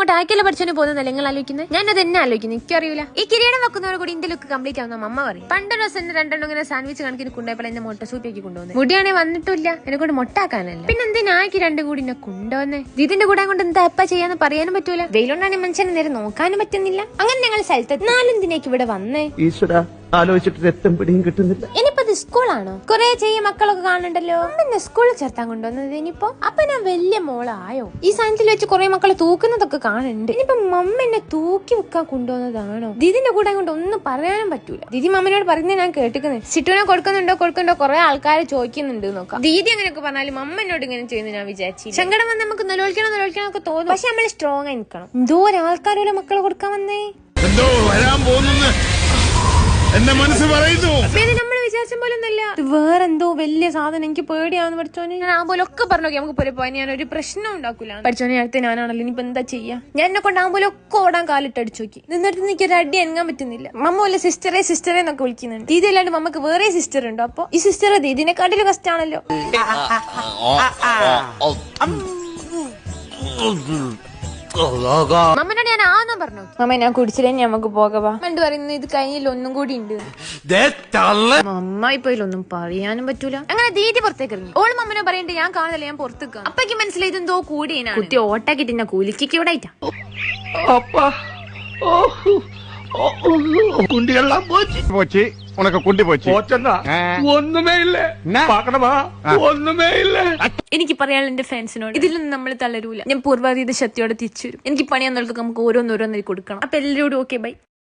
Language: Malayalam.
ടാക്കിലെ പഠിച്ചോണ്ട് പോകുന്നതല്ല നിങ്ങൾ ആലോചിക്കുന്നത്. ഞാനത് എന്നെ ആലോചിക്കുന്നത്, എനിക്കറിയില്ല. ഈ കിരീടം വെക്കുന്നവർ കൂടി ഇന്റെ ലുക്ക് കംപ്ലീറ്റ് ആവുന്ന അമ്മ പറയും. പണ്ടൊരു ദിവസം രണ്ടെണ്ണം ഇങ്ങനെ സാൻഡ്വിച്ച് കണക്കിന് കൊണ്ടുപോയപ്പോൾ എന്നെ മുട്ട സൂപ്പിയാക്കി കൊണ്ടുവന്നു. മുടിയാണെ വന്നിട്ടില്ല, എന്നെ കൊണ്ട് മൊട്ടാക്കാനല്ല. പിന്നെ എന്തിനാക്കി രണ്ടും കൂടി എന്നെ കൊണ്ടുവന്നേ? ഇതിന്റെ കൂടെ കൊണ്ട് എന്താ അപ്പ ചെയ്യാന്ന് പറയാനും പറ്റൂല. വെയിലുണ്ടാണ് മനുഷ്യനെ നേരെ നോക്കാനും പറ്റുന്നില്ല. അങ്ങനെ ഞങ്ങൾ സ്ഥലത്ത് നാലെന്തിനേക്ക് ഇവിടെ വന്നേ? ഈശ്വര, ആലോചിച്ചിട്ട് രക്തം പിടിയും കിട്ടുന്നില്ല. ഇനിയിപ്പോ ഇത് സ്കൂളാണോ? കുറെ ചെയ്യ മക്കളൊക്കെ കാണണ്ടല്ലോ. എന്നെ സ്കൂളിൽ ചേർത്താൻ കൊണ്ടുവന്നത് ഇനിയിപ്പോ. അപ്പൊ ഞാൻ വലിയ മോളായോ? ഈ സാധനത്തിൽ വെച്ച് കുറെ മക്കളെ തൂക്കുന്നതൊക്കെ കാണുന്നുണ്ട്. ഇനിയിപ്പോ മമ്മ എന്നെ തൂക്കി വെക്കാൻ കൊണ്ടുവന്നതാണോ? ദീദിന്റെ കൂടെ കൊണ്ട് ഒന്നും പറയാനും പറ്റൂല. ദീദി മമ്മനോട് പറയുന്നത് ഞാൻ കേട്ടിക്കുന്നത്. സിറ്റുവിനെ കൊടുക്കുന്നുണ്ടോ കുറെ ആൾക്കാർ ചോദിക്കുന്നുണ്ട് നോക്കാം. ദീദി അങ്ങനെയൊക്കെ പറഞ്ഞാലും മമ്മ എന്നോട് ഇങ്ങനെ ചെയ്യുന്നു ഞാൻ വിചാരിച്ചു. സങ്കടം വന്ന് നമുക്ക് നിലവിളിക്കണം ഒക്കെ തോന്നും. പക്ഷെ നമ്മൾ സ്ട്രോങ് ആയി നിൽക്കണം. എന്തോ ആൾക്കാരോട് മക്കളെ കൊടുക്കാൻ വന്നേ. എന്തോ വരാൻ പോകുന്നു എന്റെ മനസ്സ് പറയുന്നു. നമ്മൾ വിചാരിച്ച പോലെ ഒന്നല്ല. വേറെന്തോ വലിയ സാധനം. എനിക്ക് പേടിയാന്ന് പഠിച്ചോനെ. ഞാൻ ആ പോലെ ഒക്കെ പറഞ്ഞു നമുക്ക് പോലെ പോയാൽ ഞാൻ ഒരു പ്രശ്നം ഉണ്ടാക്കൂല. പഠിച്ചോനെ അടുത്ത് ഞാനാണല്ലോ. ഇനിയിപ്പോ എന്താ ചെയ്യാ? ഞാൻ എന്നെ കൊണ്ട് ആ പോലെ ഒക്കെ ഓടാൻ കാലിട്ട് അടിച്ചു നോക്കി. നിന്നിട്ട് എനിക്ക് ഒരു അടി അനങ്ങാൻ പറ്റുന്നില്ല. മമ്മ പോലെ സിസ്റ്ററെ എന്നൊക്കെ വിളിക്കുന്നുണ്ട്. ദീദി അല്ലാണ്ട് മമ്മക്ക് വേറെ സിസ്റ്റർ ഉണ്ടോ? അപ്പൊ ഈ സിസ്റ്റർ ദീദിനെക്കാട്ടിലും കഷ്ടാണല്ലോ. മമ്മനോട് ഞാൻ ആന്നും പറഞ്ഞു. മമ്മ ഞാൻ കുടിച്ചില്ലേ നമുക്ക് പോകവാ. മമ്മ പറയുന്നത് ഇത് കഴിഞ്ഞില്ല ഒന്നും കൂടി ഉണ്ട്. മമ്മ ഇപ്പൊ ഇതിലൊന്നും പറയാനും പറ്റൂല. അങ്ങനെ ദീദി പുറത്തേക്ക് ഇറങ്ങി. ഓള് മമ്മനെ പറയണ്ടേ ഞാൻ കാണുന്നില്ല, ഞാൻ പുറത്തേക്ക്. അപ്പൊക്ക് മനസ്സിലായി ഇതെന്തോ കൂടിയാണ്. കുട്ടി ഓട്ടാക്കിട്ട് എന്നെ കൂലിക്ക് ഇവിടെ ആയിട്ടാ. കുണ്ടികളെല്ലാം പോച്ച് ഉനക്ക് കുണ്ടി പോച്ച് ഒന്നുമേ ഇല്ലേ ഒന്നുമേ ഇല്ലേ. എനിക്ക് പറയാനുള്ള എന്റെ ഫാൻസിനോട് ഇതിലൊന്നും നമ്മൾ തളരൂല. ഞാൻ പൂർവാധീത ശക്തിയോടെ തിരിച്ചു വരും. എനിക്ക് പണിയാന്നവർക്ക് നമുക്ക് ഓരോന്നോരോന്നായി കൊടുക്കണം. അപ്പൊ എല്ലാവരോടും ഓക്കെ ബൈ.